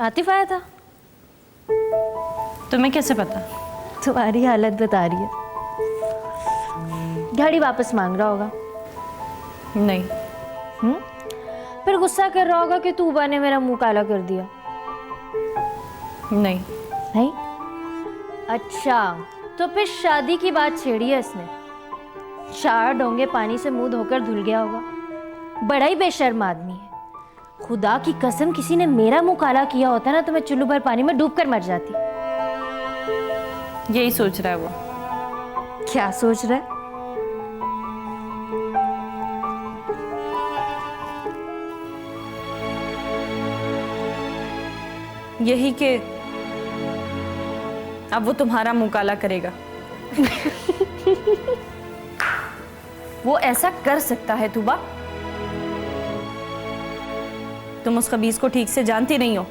आतिफ आया था। तुम्हें कैसे पता? तुम्हारी हालत बता रही है। गाड़ी वापस मांग रहा होगा। नहीं। फिर गुस्सा कर रहा होगा कि तूबा ने मेरा मुंह काला कर दिया। नहीं। नहीं? अच्छा, तो फिर शादी की बात छेड़ी है इसने। 4 डोंगे पानी से मुंह धोकर धुल गया होगा। बड़ा ही बेशर्म आदमी है। खुदा की कसम, किसी ने मेरा मुंह काला किया होता ना तो मैं चुल्लू भर पानी में डूब कर मर जाती। यही सोच रहा है वो। क्या सोच रहा है? यही कि अब वो तुम्हारा मुंह काला करेगा। वो ऐसा कर सकता है तूबा? तुम उस खबीस को ठीक से जानती नहीं हो।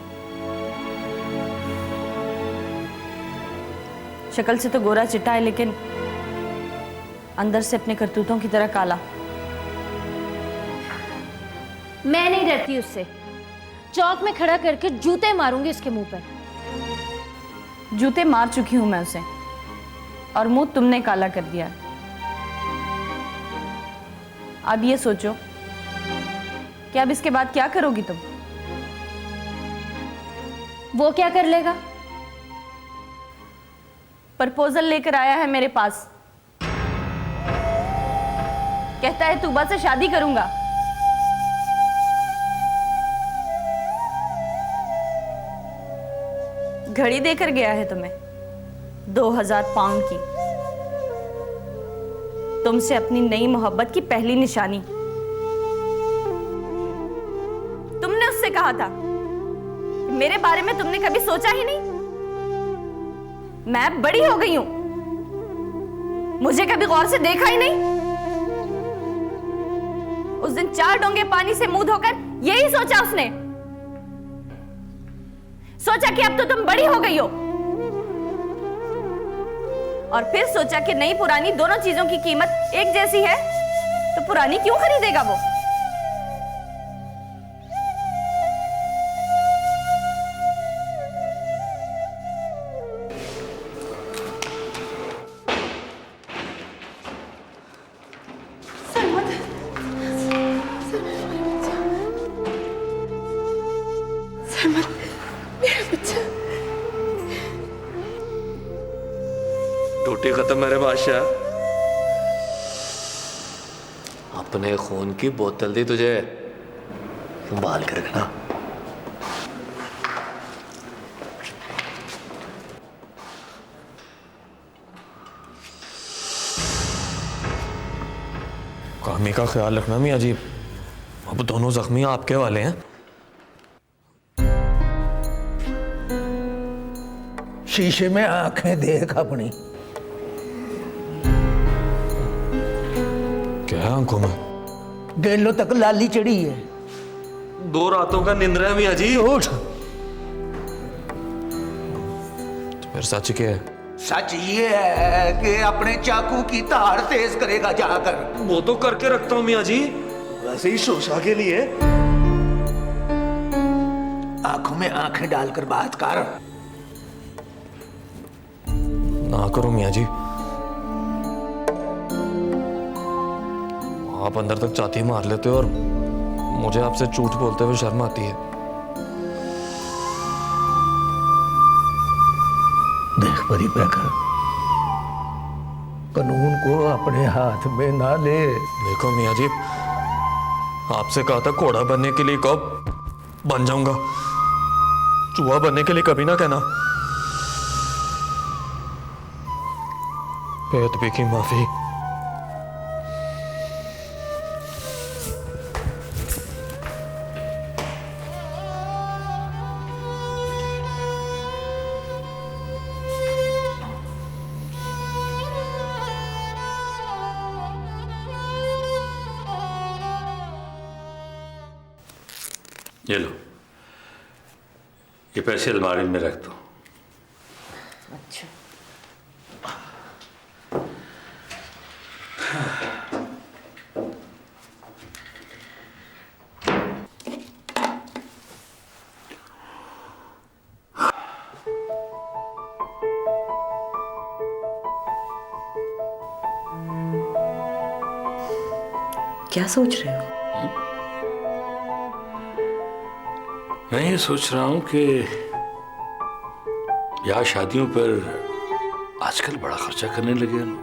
शक्ल से तो गोरा चिट्टा है, लेकिन अंदर से अपने करतूतों की तरह काला। मैं नहीं डरती उससे। चौक में खड़ा करके जूते मारूंगी उसके मुंह पर। जूते मार चुकी हूं मैं उसे, और मुंह तुमने काला कर दिया। अब ये सोचो कि अब इसके बाद क्या करोगी तुम? वो क्या कर लेगा? प्रपोजल लेकर आया है मेरे पास। कहता है तूबा से शादी करूंगा। घड़ी देकर गया है तुम्हें 2000 पाउंड की। तुमसे अपनी नई मोहब्बत की पहली निशानी। तुमने उससे कहा था कि मेरे बारे में तुमने कभी सोचा ही नहीं। मैं बड़ी हो गई हूं, मुझे कभी गौर से देखा ही नहीं। उस दिन 4 डोंगे पानी से मुंह धोकर यही सोचा उसने। सोचा कि अब तो तुम बड़ी हो गई हो, और फिर सोचा कि नई पुरानी दोनों चीजों की कीमत एक जैसी है, तो पुरानी क्यों खरीदेगा वो? ड्यूटी खत्म मेरे बादशाह। अपने खून की बोतल दी तुझे, संभाल कर रखना। कामी का ख्याल रखना मियां जी, अब दोनों जख्मी आपके वाले हैं। शीशे में आंखें देख अपनी। क्या है आंखों में? गेलों तक लाली चढ़ी है। 2 रातों का निंद्रा है मियां जी। उठ। तो फिर सच क्या है? सच ये है कि अपने चाकू की धार तेज करेगा जाकर। वो तो करके रखता हूं मियां जी, वैसे ही शोशा के लिए। आंखों में आंखें डालकर बात कर। ना करो मियां जी, आप अंदर तक चाती मार लेते हो और मुझे आपसे झूठ बोलते हुए शर्म आती है। देख परी प्रखर, कानून को अपने हाथ में ना ले। देखो मियां जी, आपसे कहा था घोड़ा बनने के लिए कब बन जाऊंगा, चूहा बनने के लिए कभी ना कहना। बेअदबी की माफी। ये लो, ये पैसे अलमारी में रख दो। अच्छा। क्या सोच रहे हो? मैं ये सोच रहा हूं कि ब्याह शादियों पर आजकल बड़ा खर्चा करने लगे हैं लोग।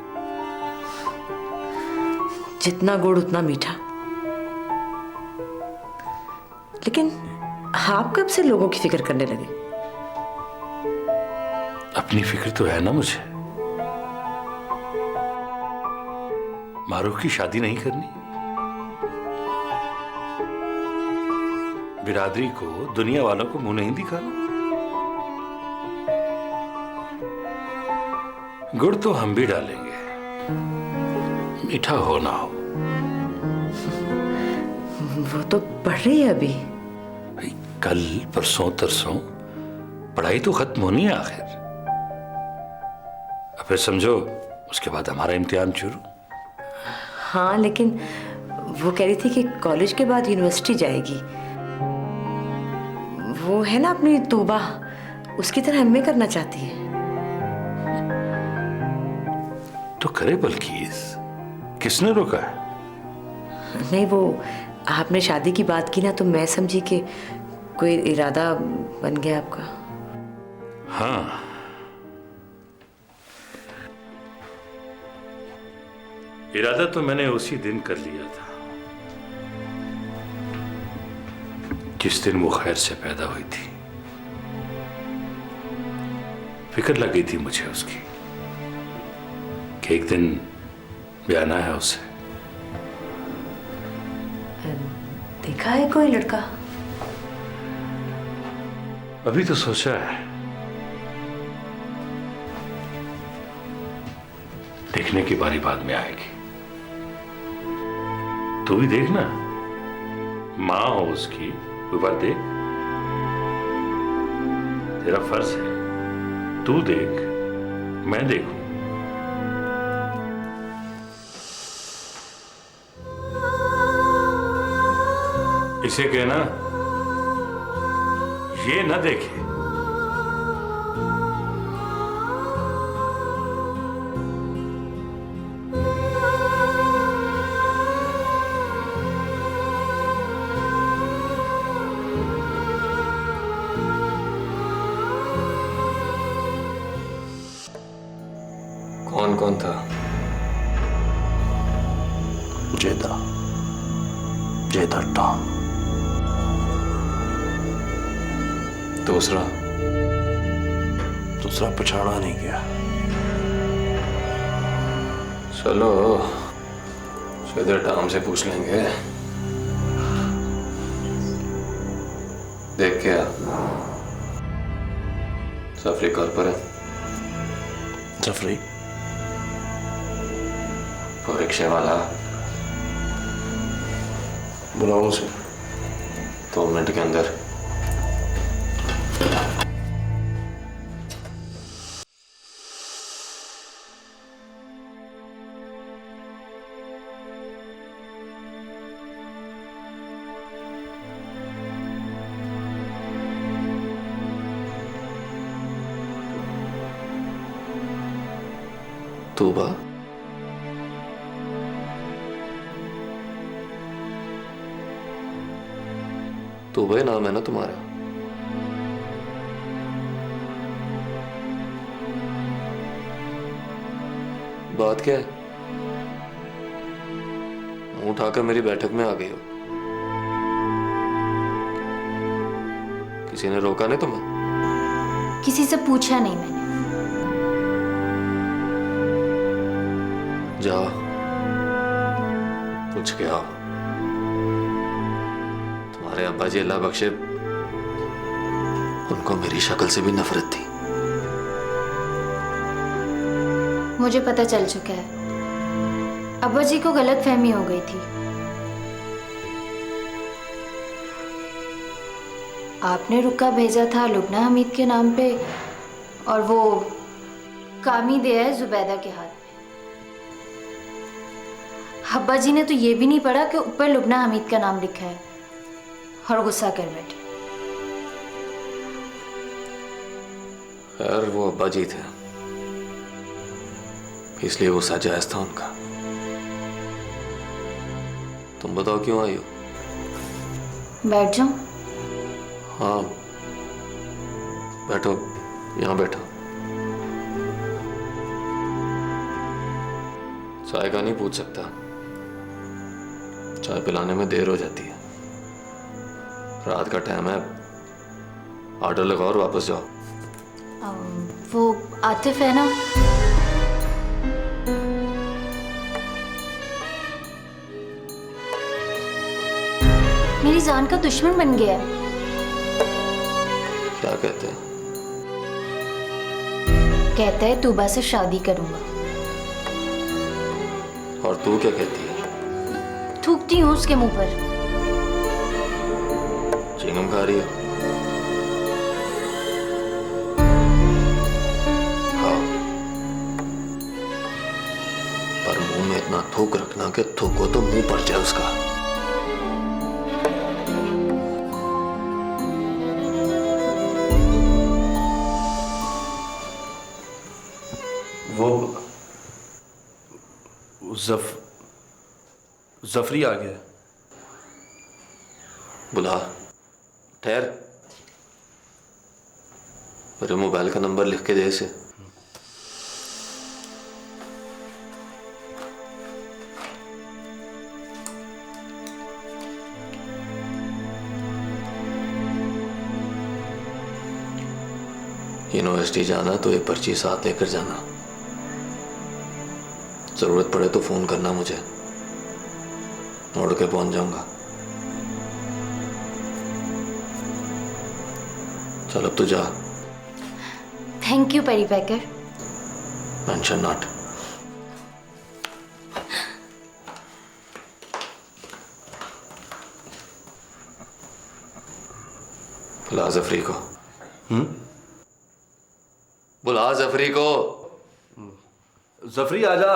जितना गुड़ उतना मीठा। लेकिन आप कब से लोगों की फिक्र करने लगे? अपनी फिक्र तो है ना मुझे। मारूफ की शादी नहीं करनी, बिरादरी को, दुनिया वालों को मुंह नहीं दिखाना। गुड़ तो हम भी डालेंगे, मीठा हो ना हो। वो तो पढ़ रही है अभी। भाई कल परसों तरसों पढ़ाई तो खत्म होनी है आखिर। अब फिर समझो उसके बाद हमारा इम्तिहान शुरू। हाँ, लेकिन वो कह रही थी कि कॉलेज के बाद यूनिवर्सिटी जाएगी। वो है ना अपनी तूबा, उसकी तरह एमए करना चाहती है। तो करे बल्कि, किसने रोका है? नहीं, वो आपने शादी की बात की ना, तो मैं समझी कि कोई इरादा बन गया आपका। हाँ, इरादा तो मैंने उसी दिन कर लिया था जिस दिन वो खैर से पैदा हुई थी। फिक्र लगी थी मुझे उसकी कि एक दिन ब्याना है उसे। देखा है कोई लड़का? अभी तो सोचा है, देखने की बारी बाद में आएगी। तू भी देखना, मां हो उसकी, एक बार देख। तेरा फर्ज है, तू देख, मैं देखूं। इसे कहना ये न देखे। कौन कौन था? जेदा टॉम। दूसरा पछाड़ा नहीं गया। चलो सीधे टाम से पूछ लेंगे। देख क्या सफरी कॉल पर है? जफरी वो रिक्शे वाला, बुलाओ उसे। 2 मिनट के अंदर। तूबा, तूबा ही नाम है ना तुम्हारा? बात क्या है? मुंह उठाकर मेरी बैठक में आ गई हो। किसी ने रोका नहीं तुम्हें? किसी से पूछा नहीं मैंने। जाओ पूछ के आओ। तुम्हारे अब्बा जी अल्लाह बख्शे, उनको मेरी शक्ल से भी नफरत थी। मुझे पता चल चुका है, अब्बा जी को गलतफहमी हो गई थी। आपने रुक्का भेजा था लुबना हमीद के नाम पे, और वो कामी दिया है जुबैदा के हाथ में। अब्बा जी ने तो ये भी नहीं पढ़ा कि ऊपर लुबना हमीद का नाम लिखा है, और गुस्सा कर बैठे। खैर वो अब्बा जी थे, इसलिए गुस्सा जायज था उनका। तुम बताओ क्यों आई हो? बैठ जाओ। हाँ बैठो, यहाँ बैठो। चाय का नहीं पूछ सकता, चाय पिलाने में देर हो जाती है। रात का टाइम है, ऑर्डर लगाओ और वापस जाओ। वो आतिफ है ना, मेरी जान का दुश्मन बन गया है। क्या कहते हैं? कहता है तूबा से शादी करूंगा। और तू क्या कहती है? थूकती हूँ उसके मुंह पर। चिंगम खा रही हो? हाँ, पर मुंह में इतना थूक रखना कि थूको तो मुंह पर जाए उसका। वो जफरी आ गया। बुला। ठहर, मेरे मोबाइल का नंबर लिख के दे इसे। यूनिवर्सिटी जाना तो ये पर्ची साथ लेकर जाना। जरूरत पड़े तो फोन करना मुझे, उड़ के पहुंच जाऊंगा। चल अब तो जा। Thank you Perry Packer. Mention not. बुला जफरी को। बुला जफरी को। जफरी आजा।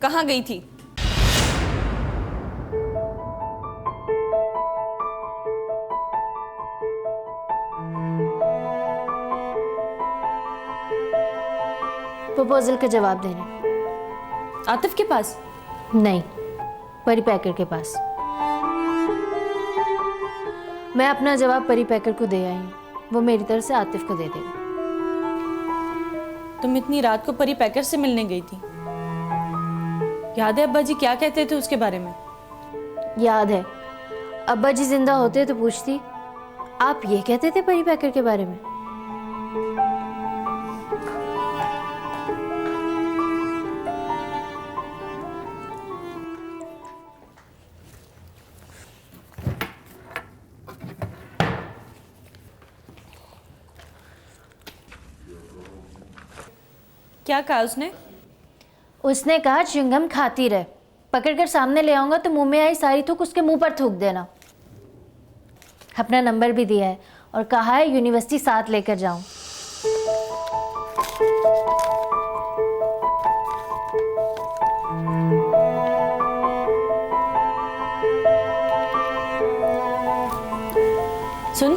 कहाँ गई थी? प्रपोजल का जवाब देने। आतिफ के पास? नहीं, परी पैकर के पास। मैं अपना जवाब परी पैकर को दे आई हूँ, वो मेरी तरफ से आतिफ को दे देगा। तुम इतनी रात को परी पैकर से मिलने गई थी? याद है अब्बा जी क्या कहते थे उसके बारे में? याद है, अब्बा जी जिंदा होते तो पूछती, आप ये कहते थे परी पैकर के बारे में? क्या कहा उसने? उसने कहा च्युइंगम खाती रहे, पकड़कर सामने ले आऊंगा तो मुंह में आई सारी थूक उसके मुंह पर थूक देना। अपना नंबर भी दिया है और कहा है यूनिवर्सिटी साथ लेकर जाऊं। सुन,